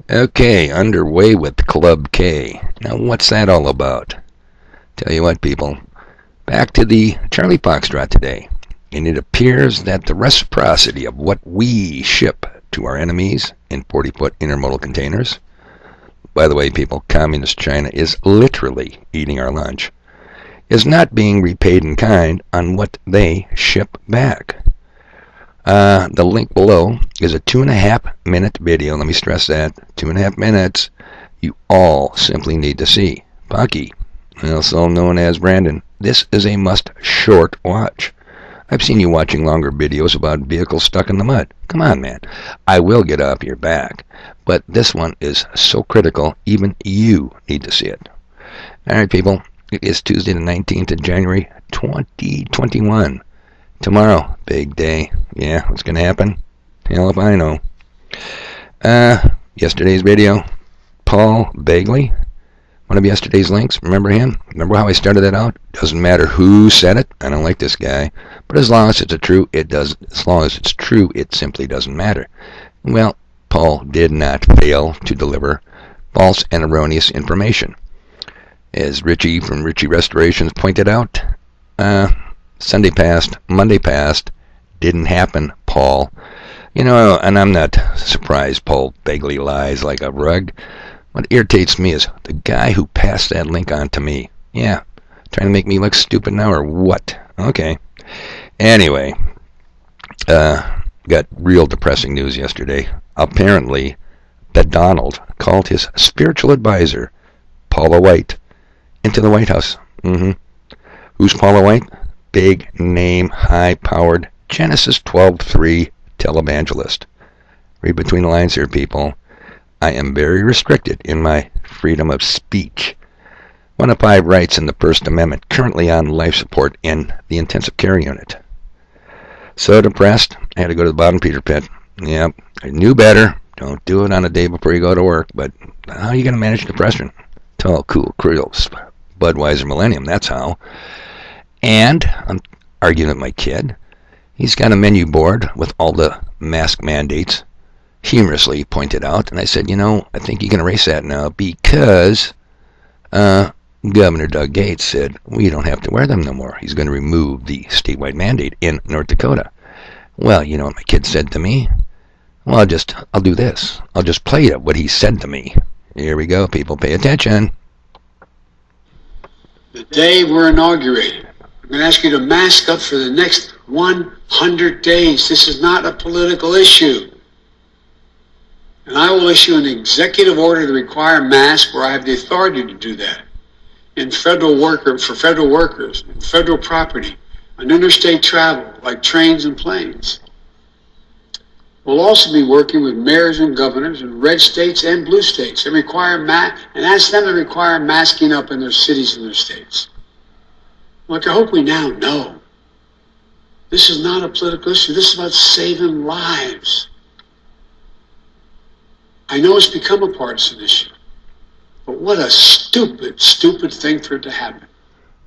Okay, underway with Klub K. Now, what's that all about? Tell you what, people. Back to the Charlie Foxtrot today. And it appears that the reciprocity of what we ship to our enemies in 40-foot intermodal containers. By the way, people, Communist China is literally eating our lunch. Is not being repaid in kind on what they ship back. The link below is a 2.5-minute video. Let me stress that. 2.5 minutes you all simply need to see. Bucky, also known as Brandon, this is a must short watch. I've seen you watching longer videos about vehicles stuck in the mud. Come on, man. I will get up your back. But this one is so critical, even you need to see it. Alright, people. It is Tuesday the 19th of January, 2021. Tomorrow, big day. Yeah, what's going to happen? Hell if I know. Yesterday's video, Paul Bagley. One of yesterday's links, remember him? Remember how I started that out? Doesn't matter who said it. I don't like this guy. But as long as it's true, it simply doesn't matter. Well, Paul did not fail to deliver false and erroneous information. As Richie from Richie Restorations pointed out, Sunday passed, Monday passed, didn't happen, Paul. You know, and I'm not surprised Paul Bagley lies like a rug. What irritates me is the guy who passed that link on to me. Yeah, trying to make me look stupid now or what? Okay. Anyway, got real depressing news yesterday. Apparently, the Donald called his spiritual advisor, Paula White, into the White House. Who's Paula White? Big name, high-powered Genesis 12:3 televangelist. Read between the lines here, people. I am very restricted in my freedom of speech. One of 5 rights in the First Amendment, currently on life support in the intensive care unit. So depressed, I had to go to the bottom Peter pit. Yep, I knew better. Don't do it on a day before you go to work, but how are you going to manage depression? Tall, cool, Creoles, Budweiser Millennium, that's how. And I'm arguing with my kid. He's got a menu board with all the mask mandates, humorously pointed out. And I said, I think you can erase that now because Governor Doug Gates said we don't have to wear them no more. He's going to remove the statewide mandate in North Dakota. Well, you know what my kid said to me? Well, I'll do this. I'll just play what he said to me. Here we go, people. Pay attention. The day we're inaugurated, I'm going to ask you to mask up for the next 100 days. This is not a political issue. And I will issue an executive order to require masks where I have the authority to do that. For federal workers, in federal property, on interstate travel, like trains and planes. We'll also be working with mayors and governors in red states and blue states and ask them to require masking up in their cities and their states. Look, I hope we now know this is not a political issue. This is about saving lives. I know it's become a partisan issue, but what a stupid, stupid thing for it to happen.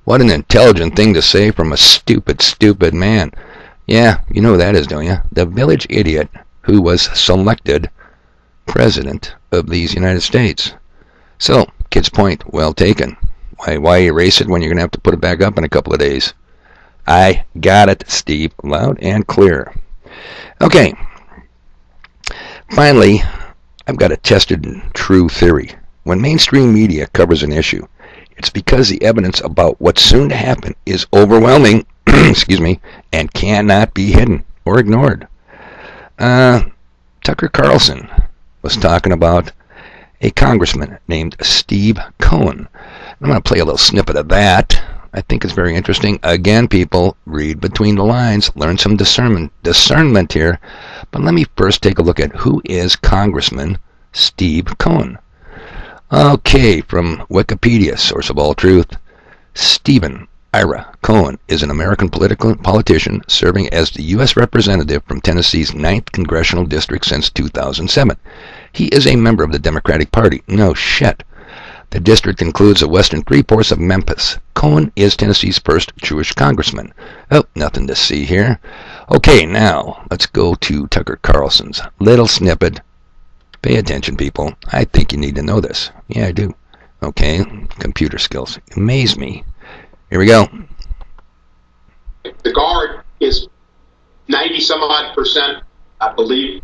What an intelligent thing to say from a stupid, stupid man. Yeah, you know who that is, don't you? The village idiot who was selected president of these United States. So, kid's point, well taken. Why erase it when you're going to have to put it back up in a couple of days? I got it, Steve, loud and clear. Okay. Finally, I've got a tested and true theory. When mainstream media covers an issue, it's because the evidence about what's soon to happen is overwhelming, and cannot be hidden or ignored. Tucker Carlson was talking about a congressman named Steve Cohen. I'm going to play a little snippet of that. I think it's very interesting. Again, people, read between the lines, learn some discernment here. But let me first take a look at who is Congressman Steve Cohen. Okay, from Wikipedia, source of all truth, Stephen Ira Cohen is an American politician serving as the U.S. Representative from Tennessee's 9th Congressional District since 2007. He is a member of the Democratic Party. No shit. The district includes the western 3/4 of Memphis. Cohen is Tennessee's first Jewish congressman. Oh, nothing to see here. Okay, now, let's go to Tucker Carlson's little snippet Pay attention, people. I think you need to know this. Yeah, I do. Okay, computer skills. Amaze me. Here we go. The Guard is 90-some-odd%, I believe,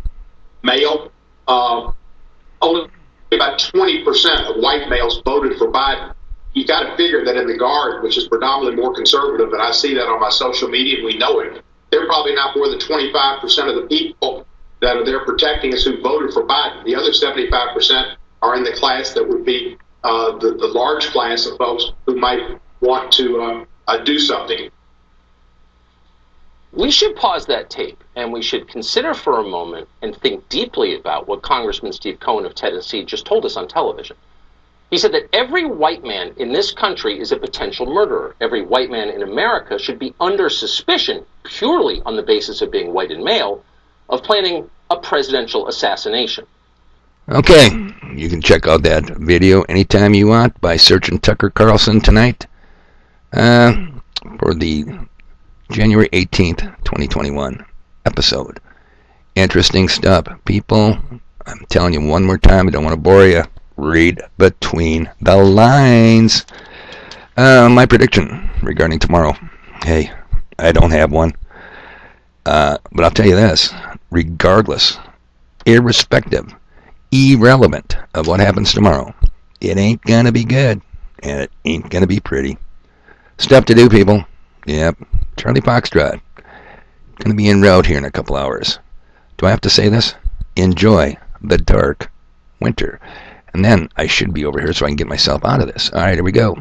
male. Only about 20% of white males voted for Biden. You got to figure that in the Guard, which is predominantly more conservative, and I see that on my social media, and we know it, they're probably not more than 25% of the people that are there protecting us who voted for Biden. The other 75% are in the class that would be the large class of folks who might want to do something. We should pause that tape, and we should consider for a moment and think deeply about what Congressman Steve Cohen of Tennessee just told us on television. He said that every white man in this country is a potential murderer. Every white man in America should be under suspicion, purely on the basis of being white and male, of planning a presidential assassination. Okay, you can check out that video anytime you want by searching Tucker Carlson tonight for the January 18th, 2021 episode. Interesting stuff. People, I'm telling you one more time, I don't want to bore you. Read between the lines. My prediction regarding tomorrow. Hey, I don't have one. But I'll tell you this. Regardless, irrespective, irrelevant of what happens tomorrow, it ain't going to be good. And it ain't going to be pretty. Stuff to do, people. Yep. Charlie Foxtrot. Going to be en route here in a couple hours. Do I have to say this? Enjoy the dark winter. And then I should be over here so I can get myself out of this. All right, here we go.